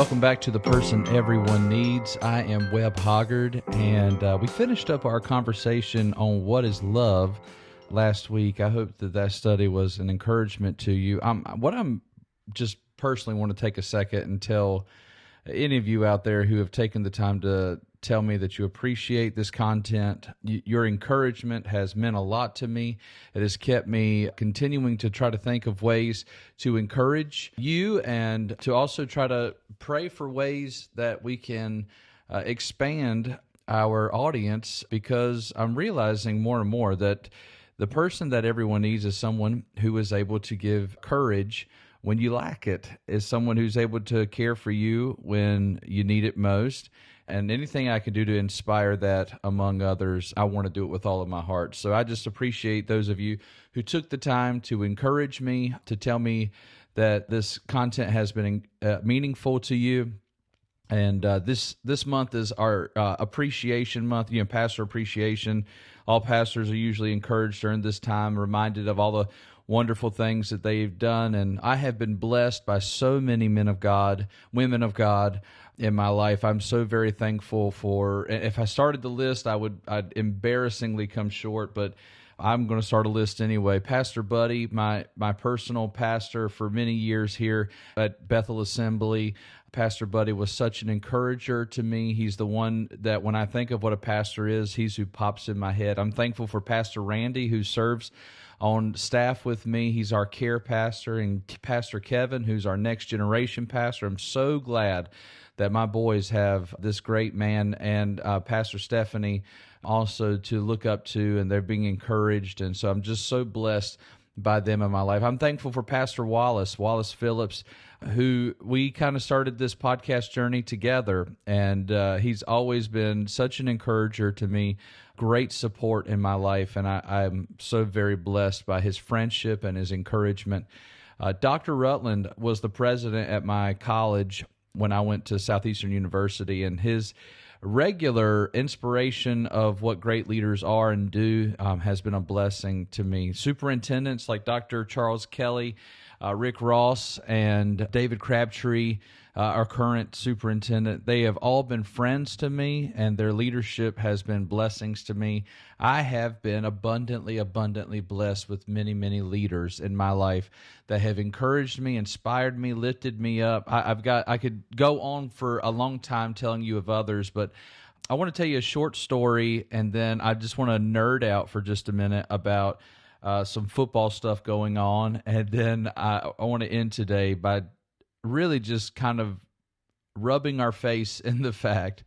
Welcome back to The Person Everyone Needs. I am Webb Hoggard, and we finished up our conversation on what is love last week. I hope that study was an encouragement to you. I'm just personally want to take a second and tell any of you out there who have taken the time to tell me that you appreciate this content. Your encouragement has meant a lot to me. It has kept me continuing to try to think of ways to encourage you and to also try to pray for ways that we can expand our audience, because I'm realizing more and more that the person that everyone needs is someone who is able to give courage when you lack it, is someone who's able to care for you when you need it most. And anything I can do to inspire that among others, I want to do it with all of my heart. So I just appreciate those of you who took the time to encourage me, to tell me that this content has been meaningful to you. And this month is our appreciation month, pastor appreciation. All pastors are usually encouraged during this time, reminded of all the wonderful things that they've done. And I have been blessed by so many men of God, women of God in my life. I'm so very thankful for, if I started the list, I'd embarrassingly come short, but I'm going to start a list anyway. Pastor Buddy, my personal pastor for many years here at Bethel Assembly. Pastor Buddy was such an encourager to me. He's the one that when I think of what a pastor is, he's who pops in my head. I'm thankful for Pastor Randy, who serves on staff with me. He's our care pastor, and Pastor Kevin, who's our next generation pastor. I'm so glad that my boys have this great man, and Pastor Stephanie also to look up to, and they're being encouraged. And so I'm just so blessed by them in my life. I'm thankful for Pastor Wallace Phillips, who we kind of started this podcast journey together, and he's always been such an encourager to me, great support in my life, and I'm so very blessed by his friendship and his encouragement. Dr. Rutland was the president at my college when I went to Southeastern University, and his regular inspiration of what great leaders are and do has been a blessing to me. Superintendents like Dr. Charles Kelly, Rick Ross, and David Crabtree, our current superintendent, they have all been friends to me, and their leadership has been blessings to me. I have been abundantly blessed with many, many leaders in my life that have encouraged me, inspired me, lifted me up. I could go on for a long time telling you of others, but I want to tell you a short story, and then I just want to nerd out for just a minute about some football stuff going on, and then I want to end today by really just kind of rubbing our face in the fact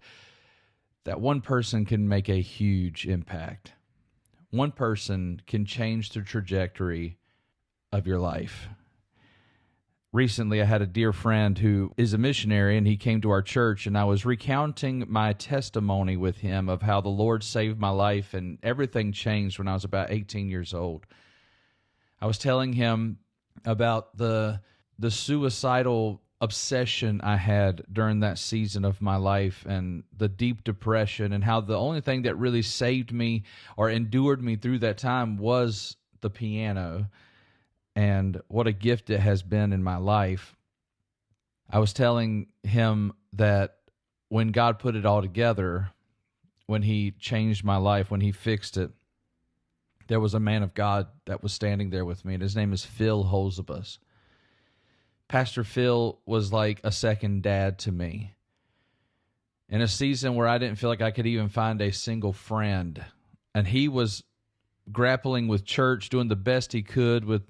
that one person can make a huge impact. One person can change the trajectory of your life. Recently, I had a dear friend who is a missionary, and he came to our church, and I was recounting my testimony with him of how the Lord saved my life, and everything changed when I was about 18 years old. I was telling him about the suicidal obsession I had during that season of my life, and the deep depression, and how the only thing that really saved me or endured me through that time was the piano, and what a gift it has been in my life. I was telling him that when God put it all together, when he changed my life, when he fixed it, there was a man of God that was standing there with me, and his name is Phil Holzabus. Pastor Phil was like a second dad to me. In a season where I didn't feel like I could even find a single friend, and he was grappling with church, doing the best he could with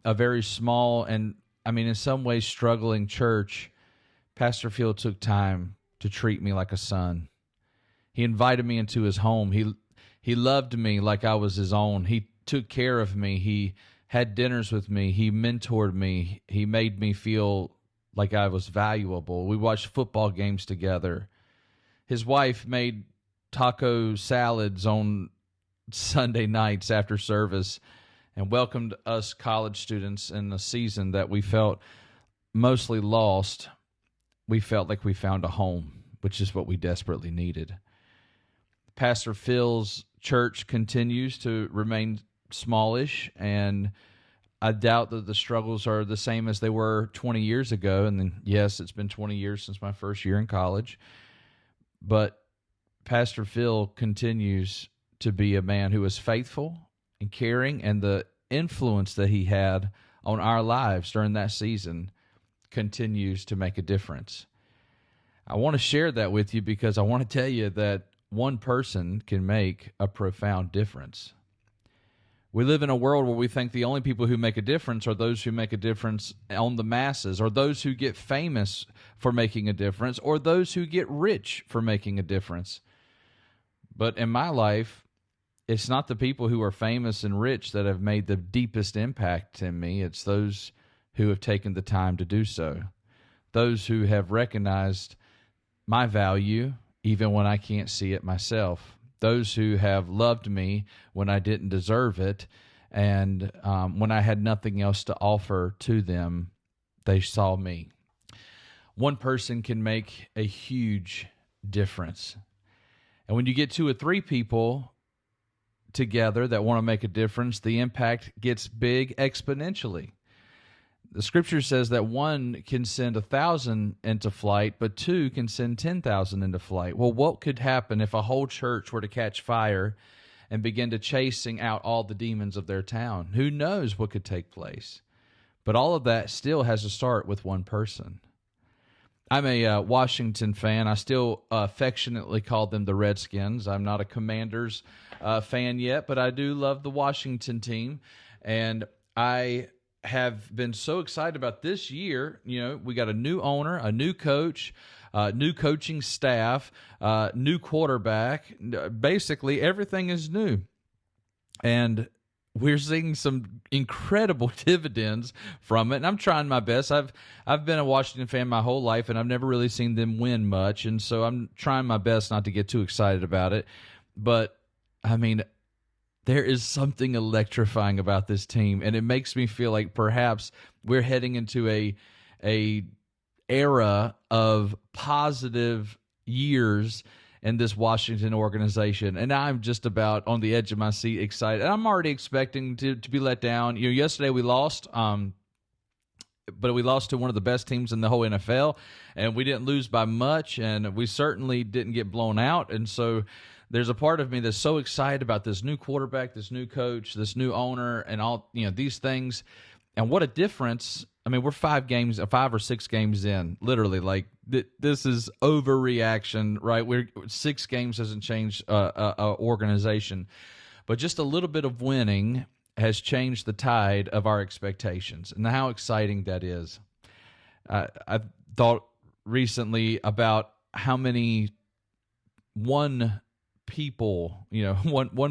a very small and, in some ways, struggling church, Pastor Phil took time to treat me like a son. He invited me into his home. He loved me like I was his own. He took care of me. He had dinners with me. He mentored me. He made me feel like I was valuable. We watched football games together. His wife made taco salads on Sunday nights after service and welcomed us college students in a season that we felt mostly lost. We felt like we found a home, which is what we desperately needed. Pastor Phil's church continues to remain smallish, and I doubt that the struggles are the same as they were 20 years ago. And then, yes, it's been 20 years since my first year in college. But Pastor Phil continues to be a man who is faithful and caring, and the influence that he had on our lives during that season continues to make a difference. I want to share that with you because I want to tell you that one person can make a profound difference. We live in a world where we think the only people who make a difference are those who make a difference on the masses, or those who get famous for making a difference, or those who get rich for making a difference. But in my life, it's not the people who are famous and rich that have made the deepest impact in me. It's those who have taken the time to do so. Those who have recognized my value even when I can't see it myself. Those who have loved me when I didn't deserve it, and when I had nothing else to offer to them, they saw me. One person can make a huge difference. And when you get 2 or 3 people together that want to make a difference, the impact gets big exponentially. The scripture says that 1 can send 1,000 into flight, but 2 can send 10,000 into flight. Well, what could happen if a whole church were to catch fire and begin to chasing out all the demons of their town? Who knows what could take place? But all of that still has to start with one person. I'm a Washington fan. I still affectionately call them the Redskins. I'm not a Commanders fan yet, but I do love the Washington team. And I have been so excited about this year. You know, we got a new owner, a new coach, new coaching staff, new quarterback. Basically, everything is new. And we're seeing some incredible dividends from it, and I'm trying my best. I've been a Washington fan my whole life, and I've never really seen them win much, and so I'm trying my best not to get too excited about it. But, I mean, there is something electrifying about this team, and it makes me feel like perhaps we're heading into a era of positive years in this Washington organization, and I'm just about on the edge of my seat excited. And I'm already expecting to be let down. You know, yesterday we lost, but we lost to one of the best teams in the whole NFL, and we didn't lose by much, and we certainly didn't get blown out. And so there's a part of me that's so excited about this new quarterback, this new coach, this new owner, and all, you know, these things. And what a difference. I mean, we're 5 or 6 games in, literally. Like, this is overreaction, right? 6 games hasn't changed a organization. But just a little bit of winning has changed the tide of our expectations, and how exciting that is. I thought recently about how many one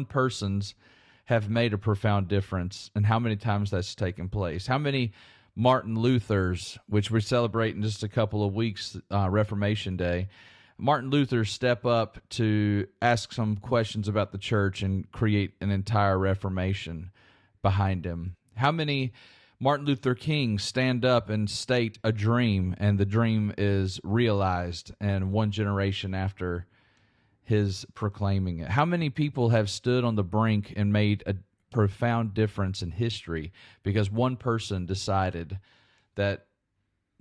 persons have made a profound difference, and how many times that's taken place. How many Martin Luthers, which we celebrate in just a couple of weeks, Reformation Day, Martin Luther step up to ask some questions about the church and create an entire reformation behind him. How many Martin Luther King stand up and state a dream, and the dream is realized, and one generation after his proclaiming it? How many people have stood on the brink and made a profound difference in history because one person decided that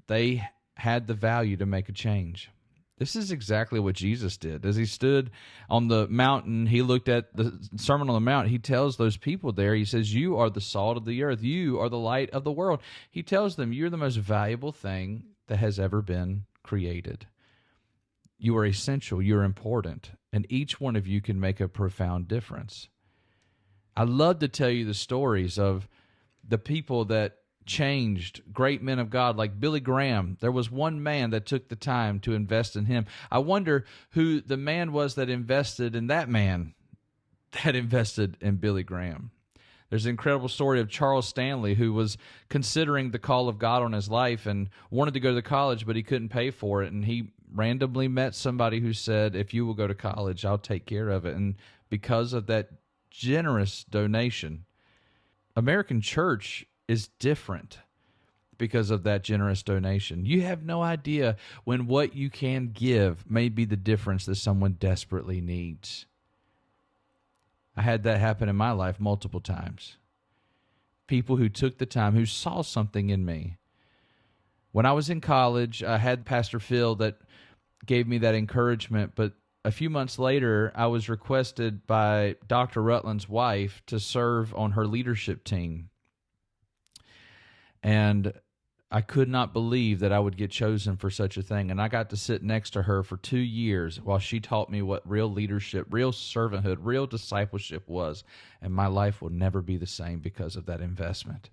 they had the value to make a change? This is exactly what Jesus did. As he stood on the mountain, he looked at the Sermon on the Mount. He tells those people there, he says, "You are the salt of the earth. You are the light of the world." He tells them, you're the most valuable thing that has ever been created. You are essential. You're important. And each one of you can make a profound difference. I love to tell you the stories of the people that changed, great men of God like Billy Graham. There was one man that took the time to invest in him. I wonder who the man was that invested in that man that invested in Billy Graham. There's an incredible story of Charles Stanley, who was considering the call of God on his life and wanted to go to college, but he couldn't pay for it. And he randomly met somebody who said, "If you will go to college, I'll take care of it." And because of that generous donation, American church is different because of that generous donation. You have no idea when what you can give may be the difference that someone desperately needs. I had that happen in my life multiple times. people who took the time, who saw something in me. When I was in college, I had Pastor Phil that gave me that encouragement, but a few months later, I was requested by Dr. Rutland's wife to serve on her leadership team. And I could not believe that I would get chosen for such a thing. And I got to sit next to her for 2 years while she taught me what real leadership, real servanthood, real discipleship was. And my life will never be the same because of that investment.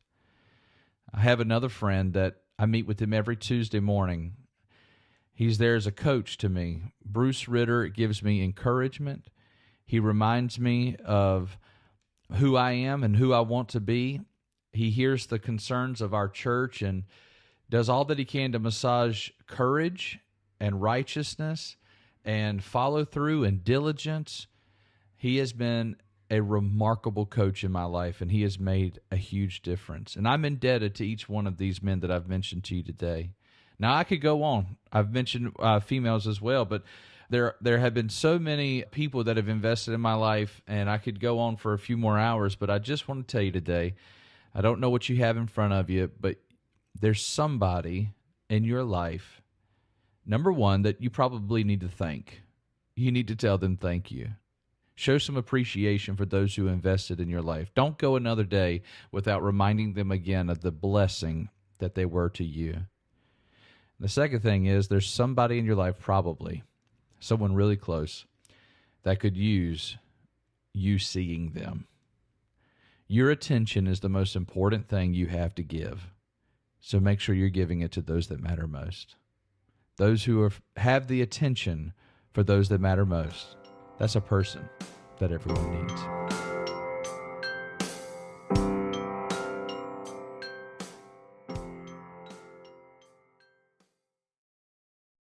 I have another friend that I meet with him every Tuesday morning. He's there as a coach to me. Bruce Ritter gives me encouragement. He reminds me of who I am and who I want to be. He hears the concerns of our church and does all that he can to massage courage and righteousness and follow through and diligence. He has been a remarkable coach in my life, and he has made a huge difference. And I'm indebted to each one of these men that I've mentioned to you today. Now, I could go on. I've mentioned females as well, but there have been so many people that have invested in my life, and I could go on for a few more hours, but I just want to tell you today, I don't know what you have in front of you, but there's somebody in your life, number one, that you probably need to thank. You need to tell them thank you. Show some appreciation for those who invested in your life. Don't go another day without reminding them again of the blessing that they were to you. The second thing is there's somebody in your life, probably someone really close, that could use you seeing them. Your attention is the most important thing you have to give. So make sure you're giving it to those that matter most. Those who have the attention for those that matter most. That's a person that everyone needs.